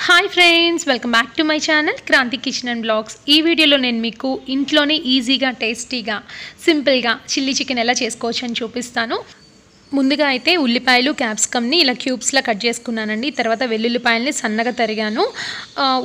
Hi friends, welcome back to my channel Kranti kitchen and blogs. ఈ వీడియోలో నేను మీకు ఇంట్లోనే ఈజీగా టేస్టీగా సింపుల్గా చిల్లీ చికెన్ ఎలా చేసుకోవచ్చు అని చూపిస్తాను. ముందుగా అయితే ఉల్లిపాయలు క్యాప్సికమ్ని ఇలా క్యూబ్స్లా కట్ చేసుకున్నానండి. తర్వాత వెల్లుల్లిపాయలని సన్నగా తరిగాను,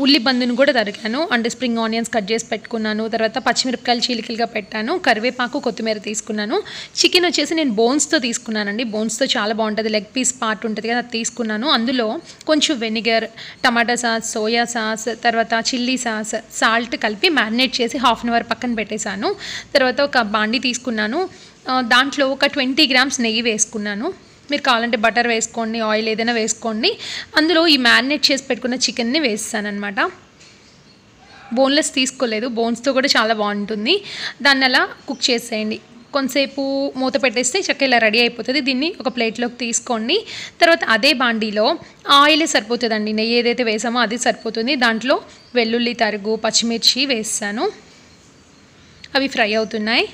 ఉల్లిబందును కూడా తరిగాను, అండ్ స్ప్రింగ్ ఆనియన్స్ కట్ చేసి పెట్టుకున్నాను. తర్వాత పచ్చిమిరపకాయలు చీలికలుగా పెట్టాను, కరివేపాకు కొత్తిమీర తీసుకున్నాను. చికెన్ వచ్చేసి నేను బోన్స్తో తీసుకున్నానండి. బోన్స్తో చాలా బాగుంటుంది, లెగ్ పీస్ పార్ట్ ఉంటుంది కదా, అది తీసుకున్నాను. అందులో కొంచెం వెనిగర్, టమాటా సాస్, సోయా సాస్, తర్వాత చిల్లీ సాస్, సాల్ట్ కలిపి మ్యారినేట్ చేసి హాఫ్ అన్ అవర్ పక్కన పెట్టేశాను. తర్వాత ఒక బాండి తీసుకున్నాను, దాంట్లో ఒక 20 గ్రామ్స్ నెయ్యి వేసుకున్నాను. మీరు కావాలంటే బటర్ వేసుకోండి, ఆయిల్ ఏదైనా వేసుకోండి. అందులో ఈ మ్యారినేట్ చేసి పెట్టుకున్న చికెన్ని వేస్తాను అనమాట. బోన్లెస్ తీసుకోలేదు, బోన్స్తో కూడా చాలా బాగుంటుంది. దాన్ని అలా కుక్ చేసేయండి. కొంతసేపు మూత పెట్టేస్తే చక్కగా ఇలా రెడీ అయిపోతుంది. దీన్ని ఒక ప్లేట్లోకి తీసుకోండి. తర్వాత అదే బాండీలో ఆయిలే సరిపోతుందండి, నెయ్యి ఏదైతే వేసామో అది సరిపోతుంది. దాంట్లో వెల్లుల్లి తరుగు, పచ్చిమిర్చి వేస్తాను, అవి ఫ్రై అవుతున్నాయి.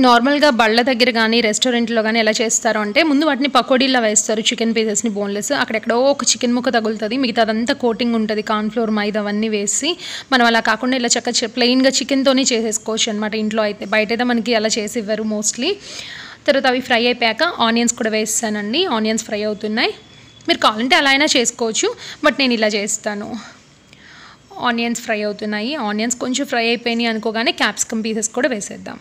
నార్మల్గా బళ్ళ దగ్గర కానీ రెస్టారెంట్లో కానీ ఎలా చేస్తారు అంటే, ముందు వాటిని పకోడీలా వేస్తారు, చికెన్ పీసెస్ని బోన్లెస్. అక్కడెక్కడో ఒక చికెన్ ముక్క తగులుతుంది, మిగతా అదంతా కోటింగ్ ఉంటుంది, కార్న్ఫ్లోర్, మైదా అవన్నీ వేసి. మనం అలా కాకుండా ఇలా చక్కగా ప్లెయిన్గా చికెన్తోనే చేసేసుకోవచ్చు అనమాట ఇంట్లో అయితే. బయట అయితే మనకి అలా చేసి ఇవ్వరు మోస్ట్లీ. తర్వాత అవి ఫ్రై అయిపోయాక ఆనియన్స్ కూడా వేస్తానండి. ఆనియన్స్ ఫ్రై అవుతున్నాయి. మీరు కావాలంటే అలా అయినా చేసుకోవచ్చు, బట్ నేను ఇలా చేస్తాను. ఆనియన్స్ ఫ్రై అవుతున్నాయి. ఆనియన్స్ కొంచెం ఫ్రై అయిపోయినాయి అనుకోగానే క్యాప్సికమ్ పీసెస్ కూడా వేసేద్దాం.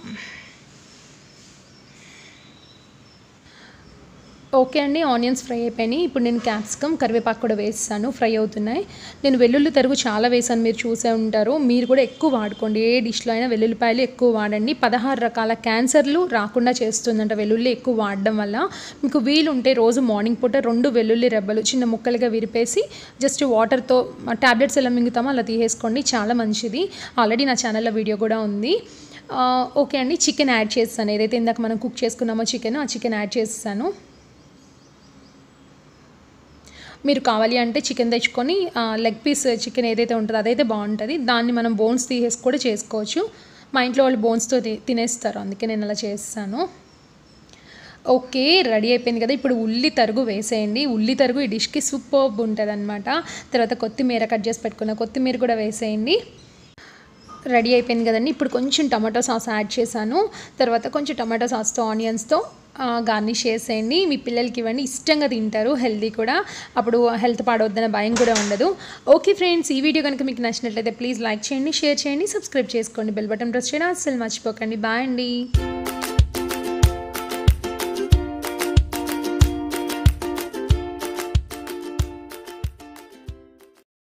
ఓకే అండి, ఆనియన్స్ ఫ్రై అయిపోయినాయి. ఇప్పుడు నేను క్యాప్సికమ్, కరివేపాకు కూడా వేస్తాను, ఫ్రై అవుతున్నాయి. నేను వెల్లుల్లి తరుగు చాలా వేసాను, మీరు చూసే ఉంటారు. మీరు కూడా ఎక్కువ వాడుకోండి, ఏ డిష్లో అయినా వెల్లుల్లిపాయలు ఎక్కువ వాడండి. 16 రకాల క్యాన్సర్లు రాకుండా చేస్తుందంట వెల్లుల్లి ఎక్కువ వాడడం వల్ల. మీకు వీలుంటే రోజు మార్నింగ్ పూట 2 వెల్లుల్లి రెబ్బలు చిన్న ముక్కలుగా విరిపేసి జస్ట్ వాటర్తో ట్యాబ్లెట్స్ ఎలా మింగుతామో అలా తీసేసుకోండి, చాలా మంచిది. ఆల్రెడీ నా ఛానల్లో వీడియో కూడా ఉంది. ఓకే అండి, చికెన్ యాడ్ చేస్తాను. ఏదైతే ఇందాక మనం కుక్ చేసుకున్నామో చికెన్, ఆ చికెన్ యాడ్ చేస్తాను. మీరు కావాలి అంటే చికెన్ తెచ్చుకొని లెగ్ పీస్ చికెన్ ఏదైతే ఉంటుందో అదైతే బాగుంటుంది. దాన్ని మనం బోన్స్ తీసేసి కూడా చేసుకోవచ్చు. మా ఇంట్లో వాళ్ళు బోన్స్తో తినేస్తారు, అందుకే నేను అలా చేస్తాను. ఓకే, రెడీ అయిపోయింది కదా. ఇప్పుడు ఉల్లి తరుగు వేసేయండి. ఉల్లి తరుగు ఈ డిష్కి సూపర్బ్ ఉంటుంది అనమాట. తర్వాత కొత్తిమీర కట్ చేసి పెట్టుకున్న కొత్తిమీర కూడా వేసేయండి. రెడీ అయిపోయింది కదండి. ఇప్పుడు కొంచెం టమాటో సాస్ యాడ్ చేశాను. తర్వాత కొంచెం టమాటో సాస్తో ఆనియన్స్తో గార్నిష్ చేసేయండి. మీ పిల్లలకి ఇవ్వండి, ఇష్టంగా తింటారు, హెల్దీ కూడా. అప్పుడు హెల్త్ పాడవద్దన్న భయం కూడా ఉండదు. ఓకే ఫ్రెండ్స్, ఈ వీడియో కనుక మీకు నచ్చినట్లయితే ప్లీజ్ లైక్ చేయండి, షేర్ చేయండి, సబ్స్క్రైబ్ చేసుకోండి, బెల్ బటన్ ప్రెస్ చేయడం అస్సలు మర్చిపోకండి. బాయ్ అండి.